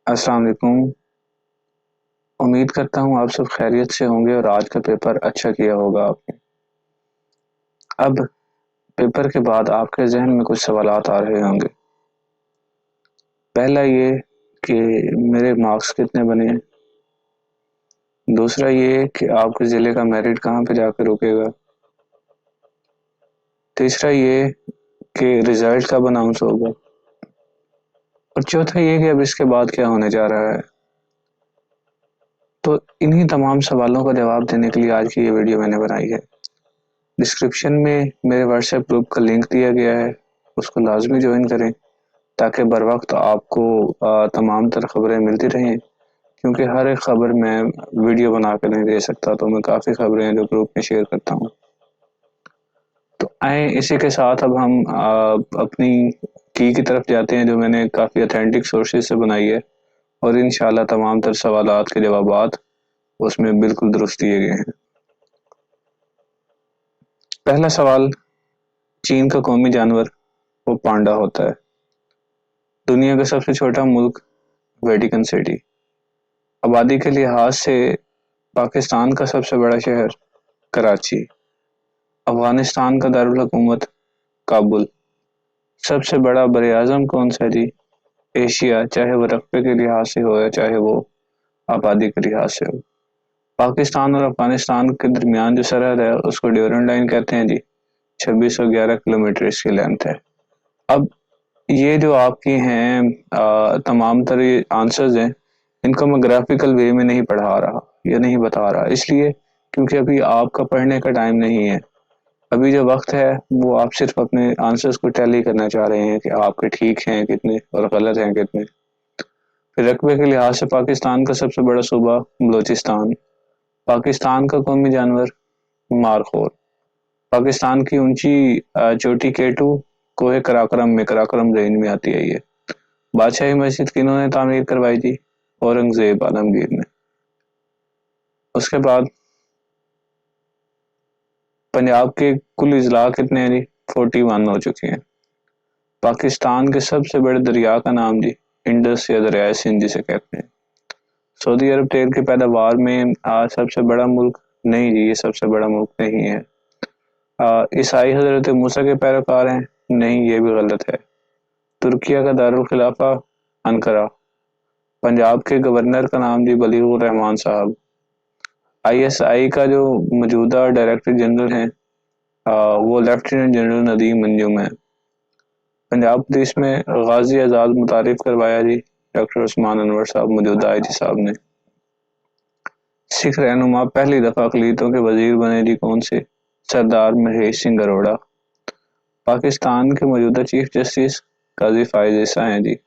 अस्सलाम वालेकुम। उम्मीद करता हूँ आप सब खैरियत से होंगे और आज का पेपर अच्छा किया होगा आपने। अब पेपर के बाद आपके जहन में कुछ सवालात आ रहे होंगे। पहला ये कि मेरे मार्क्स कितने बने हैं। दूसरा ये कि आपके ज़िले का मेरिट कहाँ पे जाकर रुकेगा। तीसरा ये कि रिज़ल्ट कब अनाउंस होगा। और चौथा ये कि अब इसके बाद क्या होने जा रहा है। तो इन्हीं तमाम सवालों का जवाब देने के लिए आज की ये वीडियो मैंने बनाई है। डिस्क्रिप्शन में मेरे व्हाट्सएप ग्रुप का लिंक दिया गया है, उसको लाजमी ज्वाइन करें ताकि बर वक्त आपको तमाम तर खबरें मिलती रहें। क्योंकि हर एक खबर मैं वीडियो बना कर नहीं दे सकता, तो मैं काफ़ी खबरें हैं जो ग्रुप में शेयर करता हूँ। तो आए इसी के साथ अब हम अपनी की तरफ जाते हैं जो मैंने काफ़ी अथेंटिक सोर्सेज से बनाई है, और इंशाल्लाह तमाम तर सवालात के जवाबात उसमें बिल्कुल दुरुस्त दिए गए हैं। पहला सवाल, चीन का कौमी जानवर वो पांडा होता है। दुनिया का सबसे छोटा मुल्क वेटिकन सिटी। आबादी के लिहाज से पाकिस्तान का सबसे बड़ा शहर कराची। अफगानिस्तान का दारुल हुकूमत काबुल। सबसे बड़ा बरआज़म कौन सा है जी। एशिया, चाहे वो रकबे के लिहाज से हो या चाहे वो आबादी के लिहाज से हो। पाकिस्तान और अफगानिस्तान के दरमियान जो सरहद है उसको ड्यूरन लाइन कहते हैं जी। 2611 किलोमीटर इसकी लेंथ है। अब ये जो आपकी हैं तमाम तरह आंसर्स हैं, इनको मैं ग्राफिकल वे में नहीं पढ़ा रहा या नहीं बता रहा, इसलिए क्योंकि अभी आपका पढ़ने का टाइम नहीं है। अभी जो वक्त है वो आप सिर्फ अपने आंसर्स को टैली करना चाह रहे हैं कि आपके ठीक हैं कितने और गलत हैं कितने। फिर रकबे के लिहाज से पाकिस्तान का सबसे बड़ा सूबा बलोचिस्तान। पाकिस्तान का कौमी जानवर मारखोर। पाकिस्तान की ऊंची चोटी केटू कोहे कराकरम में, कराकरम रेंज में आती है ये। बादशाही मस्जिद किन्होंने तामीर करवाई थी। औरंगजेब आलमगीर ने। उसके बाद पंजाब के कुल इजला कितने हैं जी। 41 हो चुके हैं। पाकिस्तान के सबसे बड़े दरिया का नाम जी इंडस या दरिया सिंध जिसे कहते हैं। सऊदी अरब तेल की पैदावार में सबसे बड़ा मुल्क नहीं जी, ये सबसे बड़ा मुल्क नहीं है। ईसाई हजरत मूसा के पैरोकार हैं नहीं, ये भी गलत है। तुर्किया का दारुल खिलाफा अनकरा। पंजाब के गवर्नर का नाम जी बलीगुर रहमान साहब। आईएसआई का जो मौजूदा डायरेक्टर जनरल हैं वो लेफ्टिनेंट जनरल नदीम अंजुम है। पंजाब पुलिस में गाजी आजाद मुतारिफ करवाया जी डॉक्टर उस्मान अनवर साहब, मौजूदा आईजी साहब ने। सिख रहनुमा पहली दफा अकलीतों के वजीर बने जी कौन से। सरदार महेश सिंह अरोड़ा। पाकिस्तान के मौजूदा चीफ जस्टिस काजी फायज ईसा हैं जी।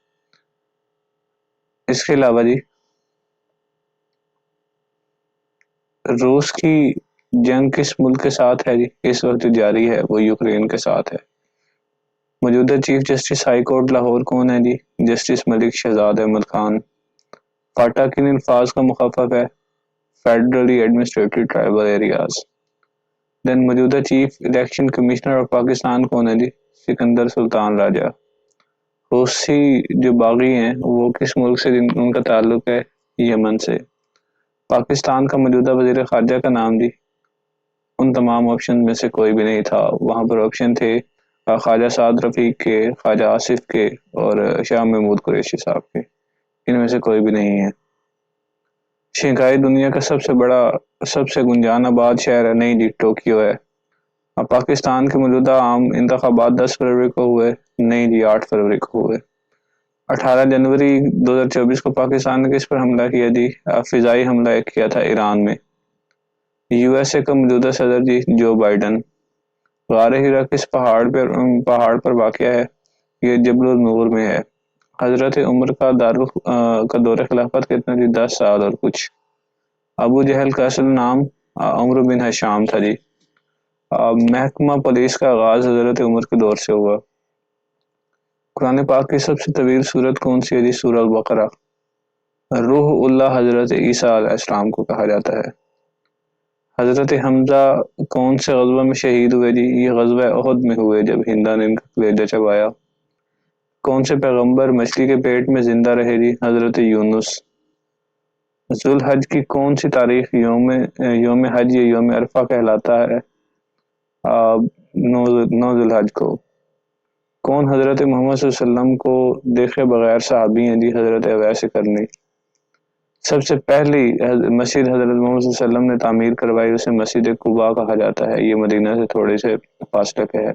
इसके अलावा जी रूस की जंग किस मुल्क के साथ है जी, इस वक्त जारी है वो यूक्रेन के साथ है। मौजूदा chief justice high court Lahore कौन है जी। जस्टिस मलिक शहजाद अहमद खान। फाटा किन अल्फाज का मुखफ़फ़ है। Federally administrative tribal areas. Then मौजूदा chief election commissioner of Pakistan कौन है जी। सिकंदर सुल्तान राजा। रूसी जो बागी हैं वो किस मुल्क से उनका ताल्लुक है। यमन से। पाकिस्तान का मौजूदा वजीर खारजा का नाम जी। उन तमाम ऑप्शन में से कोई भी नहीं था, वहाँ पर ऑप्शन थे ख्वाजा साद रफ़ीक के, ख्वाजा आसिफ के और शाह महमूद कुरैशी साहब के। इनमें से कोई भी नहीं है। शंघाई दुनिया का सबसे गुंजान आबाद शहर है नहीं जी, टोक्यो है। अब पाकिस्तान के मौजूदा आम इंतखाबात 10 फरवरी को हुए नहीं जी, 8 फरवरी को हुए। 18 जनवरी 2024 को पाकिस्तान ने किस पर हमला किया जी। फिजाई हमला किया था ईरान में। यूएसए का मौजूदा सदर जी जो बाइडन। गार हिरा किस पहाड़ पर वाक़या है। ये जबल नूर में है। हजरत उमर का दौर खिलाफत कितना जी, 10 साल और कुछ। अबू जहल का असल नाम उमर बिन हशाम था जी। महकमा पुलिस का आगाज हजरत उमर के दौर से हुआ। कुरान पाक की सबसे तवील सूरत कौन सी है जी, सूरह अल बकरा। रूह उल्लाह हजरत ईसा अलैहिस्सलाम को कहा जाता है। हजरत हमजा कौन से गजवा में शहीद हुए जी। ये गजवा उहद में हुए जब हिंदा ने इनका कलेजा चबाया। कौन से पैगंबर मछली के पेट में जिंदा रहे जी? हजरत यूनुस। जुल हज की कौन सी तारीख योम हज या योम अरफा कहलाता है? आ, नौ नौ जुल हज को। कौन हजरत मोहम्मद सल्लल्लाहु अलैहि वसल्लम को देखे बगैर सहाबी हैं जी? हजरत अवैस करनी। सबसे पहली मस्जिद हजरत मोहम्मद सल्लल्लाहु अलैहि वसल्लम ने तामीर करवाई, उसे मस्जिद कुबा कहा जाता है। ये मदीना से थोड़े से फासले पे है।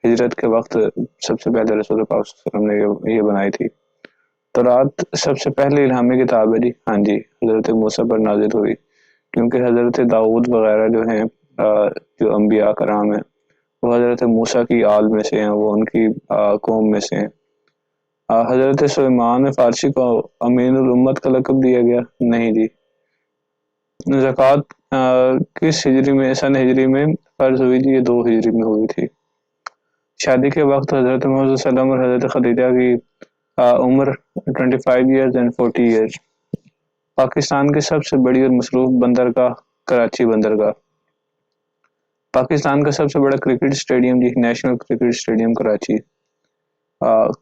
हिजरत के वक्त सबसे पहले रसूल पाक सल्लल्लाहु अलैहि वसल्लम ने ये बनाई थी। तो रात सबसे पहले इल्हामी किताब है जी। हाँ जी, हजरत मूसा पर नाजिल हुई, क्योंकि हजरत दाऊद वगैरह जो हैं, जो अम्बिया कराम है, वो हजरत मूसा की आल में से हैं, वो उनकी कौम में से हैं। हजरत सुलेमान फारसी को अमीनुल उम्मत का लक़ब दिया गया? नहीं जी। ज़कात किस हिजरी में, सन हिजरी में फर्ज हुई थी? ये 2 हिजरी में हुई थी। शादी के वक्त हजरत मोहम्मद सल्लल्लाहु अलैहि वसल्लम और हजरत खदीजा की उम्र 25 ईयर्स एंड 40 ईयर्स। पाकिस्तान की सबसे बड़ी और मसरूफ बंदरगाह? कराची बंदरगाह। पाकिस्तान का सबसे बड़ा क्रिकेट स्टेडियम जी? National cricket stadium Karachi.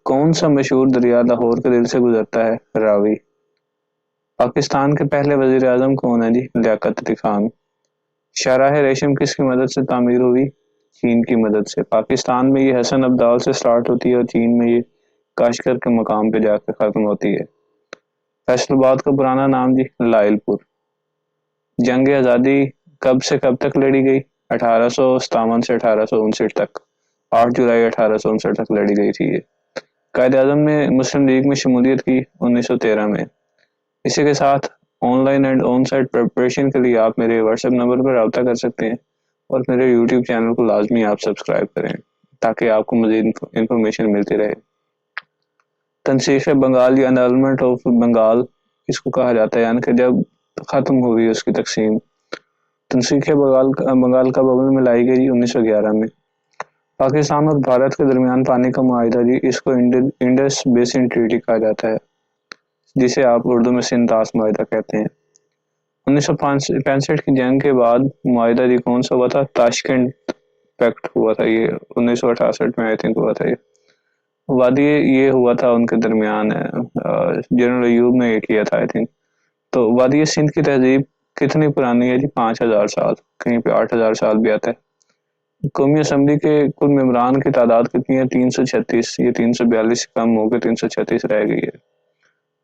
कौन सा मशहूर दरिया लाहौर के दिल से गुजरता है? रावी। पाकिस्तान के पहले वजीर आजम कौन है जी? लियाकत अली खान। शाहराह रेशम किसकी मदद से तामीर हुई? चीन की मदद से। पाकिस्तान में ये हसन अब्दाल से स्टार्ट होती है और चीन में ये काशगर के मकाम पे जाकर खत्म होती है। फैसलाबाद का पुराना नाम जी? लाइलपुर। जंग आज़ादी कब से कब तक लड़ी गई? 1857 से 1859 तक। 8 जुलाई 1859 तक लड़ी गई थी ये। कायद आजम ने मुस्लिम लीग में शमूलियत की 1913 में। इसी के साथ online and on site preparation के लिए आप मेरे व्हाट्सएप नंबर पर रब्ता कर सकते हैं, और मेरे यूट्यूब चैनल को लाजमी आप सब्सक्राइब करें, ताकि आपको मजीद इंफॉर्मेशन मिलती रहे। तनसीख बंगाल या एनरोलमेंट ऑफ बंगाल इसको कहा जाता है, यानी कि जब ख़त्म हुई उसकी तकसीम। तनसीख बंगाल कब अमल में लाई गई? 1911 में। पाकिस्तान और भारत के दरमियान पानी का मुआहिदा जी? इसको इंडस बेसिन ट्रीटी कहा जाता है, जिसे आप उर्दू में सिंधास मुआहिदा कहते हैं। 1965 की जंग के बाद मुआहिदा जी कौन सा हुआ था? ताशकंद पैक्ट हुआ था ये। 1968 में आई थिंक हुआ था ये। वादी ये हुआ था उनके दरमियान, जनरल अयूब ने ये किया था आई थिंक। तो वादी सिंध की तहजीब कितनी पुरानी है जी? 5000 साल। कहीं पे 8000 साल भी आता है। कौमी असम्बली के कुल मेंबरान की तादाद कितनी है? 336। ये 342 से कम होकर 336 रह गई है।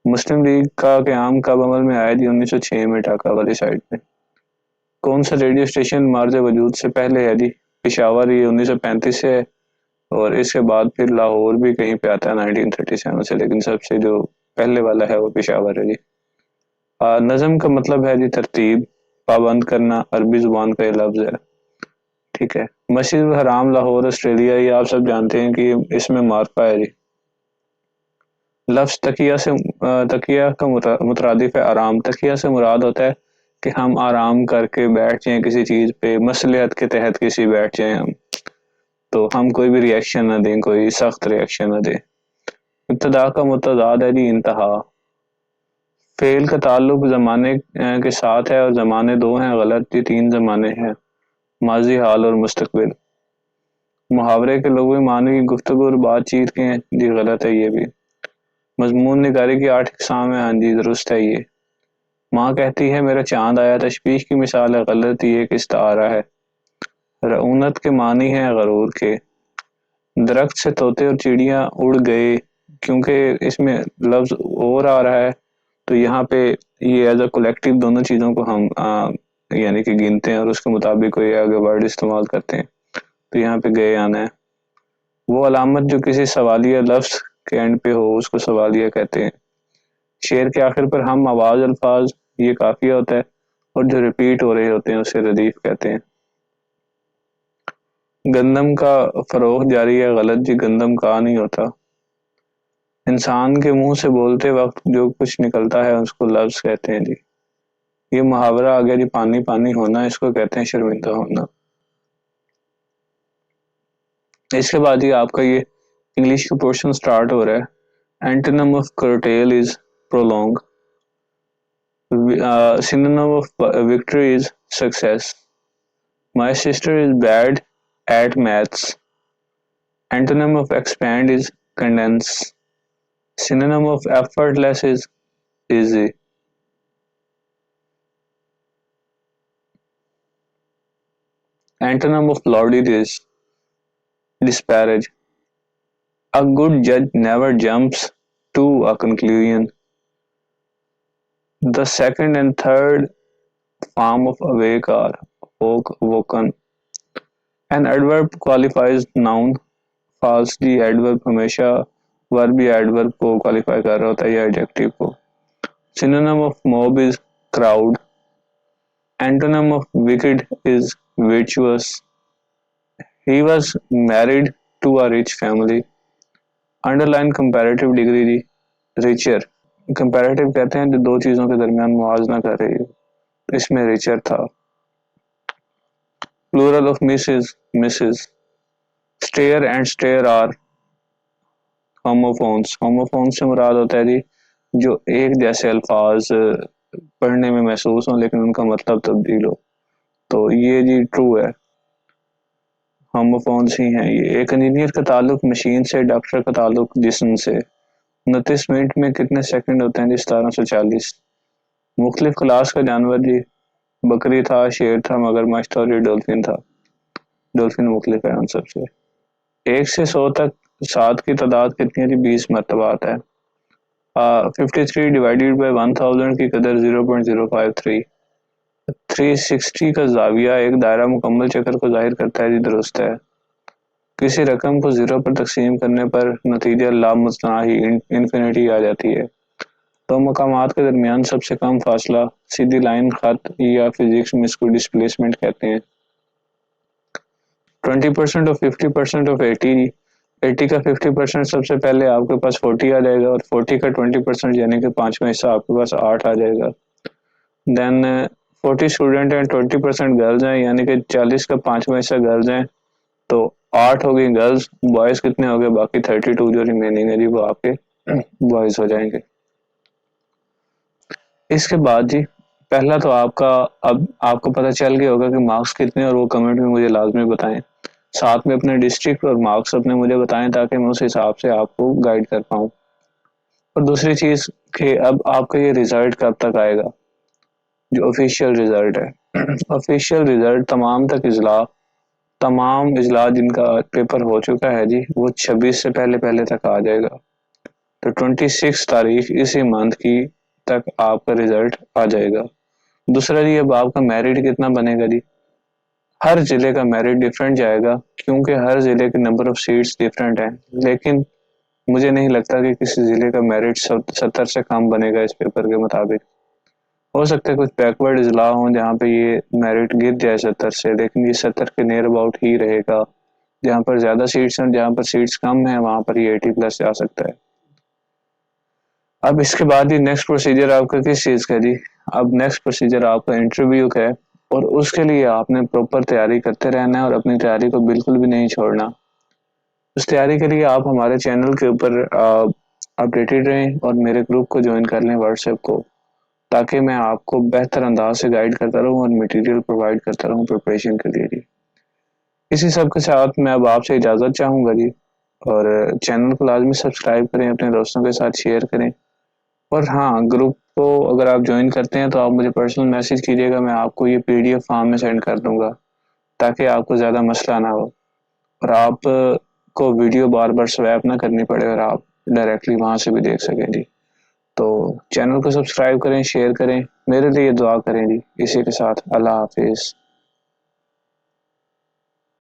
मुस्लिम लीग का क़याम कब अमल में आया जी? 1906 में, ढाका वाली साइड में। कौन सा रेडियो स्टेशन मार्ज वजूद से पहले है जी? पेशावर, ये 1935 से है, और इसके बाद फिर लाहौर भी कहीं पे आता है 1937 से, लेकिन सबसे जो पहले वाला है वो पेशावर है जी। नज़म का मतलब है जी तरतीब, पाबंद करना अरबी जुबान का ये लफ्ज है। ठीक है। मस्जिद हराम लाहौर ऑस्ट्रेलिया, ये आप सब जानते हैं कि इसमें मार्का है जी। लफ्ज तकिया का मुतरादिफ है आराम। तकिया से मुराद होता है कि हम आराम करके बैठ जाएं किसी चीज पे, मसलियत के तहत किसी बैठ जाएं हम, तो हम कोई भी रिएक्शन ना दें, कोई सख्त रिएक्शन ना दें। इब्तदा का मुतजाद है जी इंतहा। फेल का ताल्लुक जमाने के साथ है, और जमाने 2 हैं, गलत। ये 3 जमाने हैं, माजी, हाल और मुस्तकबिल। मुहावरे के लोगों मानी की गुफ्तगू और बातचीत के हैं जी? गलत है ये भी। मजमून निगारी की 8 इकसाम है? हाँ जी, दुरुस्त है ये। माँ कहती है मेरा चांद आया, तशबीह की मिसाल है? गलत, ये एक इस्तारा है। रऊनत के मानी है गरूर के। दरख्त से तोते और चिड़िया उड़ गए, क्योंकि इसमें लफ्ज और आ रहा है, तो यहाँ पे ये एज अ कलेक्टिव दोनों चीज़ों को हम यानी कि गिनते हैं, और उसके मुताबिक कोई आगे वर्ड इस्तेमाल करते हैं, तो यहाँ पे गए आना है। वो अलामत जो किसी सवालिया लफ्ज के एंड पे हो, उसको सवालिया कहते हैं। शेर के आखिर पर हम आवाज अल्फाज, ये काफिया होता है, और जो रिपीट हो रहे होते हैं उसे रदीफ कहते हैं। गंदम का फरोख जारी है? गलत जी, गंदम कहा नहीं होता। इंसान के मुंह से बोलते वक्त जो कुछ निकलता है उसको लफ्ज कहते हैं जी। ये मुहावरा आ गया जी, पानी पानी होना, इसको कहते हैं शर्मिंदा होना। इसके बाद ही आपका ये इंग्लिश का पोर्शन स्टार्ट हो रहा है। Antonym of curtail is prolong. Synonym of victory is success. My sister is bad at maths. Antonym of expand is condense. Synonym of effortless is easy. Antonym of lauded is disparage. A good judge never jumps to a conclusion. The second and third form of awake are woken. An adverb qualifies noun. falsely adverb हमेशा verb या adverb को qualify कर रहा होता है या adjective को. Synonym of mob is crowd. Antonym of wicked is virtuous. He was married to a rich family. Underline comparative degree richer. Comparative कहते हैं जो दो चीजों के दरमियान मुआवजा कर रही हो, इसमें richer था. Plural of miss is misses. Stare and stare are homophones. Homophones से मुराद होता है जी जो एक जैसे अल्फाज पढ़ने में महसूस हो लेकिन उनका मतलब तब्दील हो. तो ये जी ट्रू है, होमोफोन्स ही हैं ये. एक इंजीनियर का ताल्लुक मशीन से, डॉक्टर का ताल्लुक जिस्म से. 29 मिनट में कितने सेकंड होते हैं जी? 1740. मुख्तलिफ क्लास का जानवर जी बकरी था, शेर था, मगरमच्छ था और ये डॉल्फिन था. डॉल्फिन मुख्तलिफ है उन सबसे. 1 से 100 तक 7 की तादाद कितनी है जी? 20 मरतबात है. 53 डिवाइडेड बाई 1000 की कदर 0.053. 360 का जाविया एक दायरा मुकम्मल चक्कर को जाहिर करता है जी, दुरुस्त है. किसी रकम को 0 पर तकसीम करने पर नतीजा लामुतनाही इन्फिनिटी आ जाती है. दो मकामात के दरमियान सबसे कम फासला सीधी लाइन, खत या फिजिक्स में इसको डिस्प्लेसमेंट कहते हैं. 20% और 50% ऑफ 80 का 50% सबसे पहले आपके पास 40 आ जाएगा और 40 का 20% यानी कि 5वां हिस्सा आपके पास 8 आ जाएगा. देन 40 स्टूडेंट हैं, 20% गर्ल्स हैं, यानी कि 40 का 5वां हिस्सा गर्ल्स हैं, तो 8 हो गई गर्ल्स. बॉयज कितने हो गए? बाकी 32 जो रिमेनिंग है जी वो आपके बॉयज हो जाएंगे. इसके बाद जी पहला तो आपका, अब आपको पता चल गया होगा कि मार्क्स कितने, और वो कमेंट में मुझे लाजमी बताएं. साथ में अपने डिस्ट्रिक्ट और मार्क्स अपने मुझे बताएं ताकि मैं उस हिसाब से आपको गाइड कर पाऊँ. और दूसरी चीज़ कि अब आपका ये रिजल्ट कब तक आएगा, जो ऑफिशियल रिजल्ट है. ऑफिशियल रिजल्ट तमाम इजला जिनका पेपर हो चुका है जी वो 26 से पहले पहले तक आ जाएगा. तो 26 तारीख इसी मंथ की तक आपका रिजल्ट आ जाएगा. दूसरा जी अब आपका मेरिट कितना बनेगा जी? हर जिले का मेरिट डिफरेंट जाएगा क्योंकि हर जिले के नंबर ऑफ सीट्स डिफरेंट हैं. लेकिन मुझे नहीं लगता कि किसी जिले का मेरिट 70 से कम बनेगा इस पेपर के मुताबिक. हो सकता है कुछ बैकवर्ड इजला हों जहाँ पे ये मेरिट गिर जाए 70 से, लेकिन ये 70 के नियर अबाउट ही रहेगा. जहाँ पर ज्यादा सीट्स हैं, जहाँ पर सीट्स कम है, वहां पर ये 80+ जा सकता है. अब इसके बाद ही नेक्स्ट प्रोसीजर आपका किस चीज का जी? अब नेक्स्ट प्रोसीजर आपका इंटरव्यू का है और उसके लिए आपने प्रॉपर तैयारी करते रहना है और अपनी तैयारी को बिल्कुल भी नहीं छोड़ना. उस तैयारी के लिए आप हमारे चैनल के ऊपर अपडेटेड रहें और मेरे ग्रुप को ज्वाइन कर लें व्हाट्सएप को, ताकि मैं आपको बेहतर अंदाज से गाइड करता रहूं और मटेरियल प्रोवाइड करता रहूं प्रिपरेशन के लिए जी. इसी सब के साथ मैं अब आपसे इजाज़त चाहूँगा जी. और चैनल को लाजमी सब्सक्राइब करें, अपने दोस्तों के साथ शेयर करें. और हाँ, ग्रुप को अगर आप ज्वाइन करते हैं तो आप मुझे पर्सनल मैसेज कीजिएगा, मैं आपको ये PDF फॉर्म में सेंड कर दूंगा ताकि आपको ज़्यादा मसला ना हो और आप को वीडियो बार बार स्वैप ना करनी पड़े और आप डायरेक्टली वहाँ से भी देख सकें जी. तो चैनल को सब्सक्राइब करें, शेयर करें, मेरे लिए दुआ करें जी. इसी के साथ अल्लाह हाफिज़.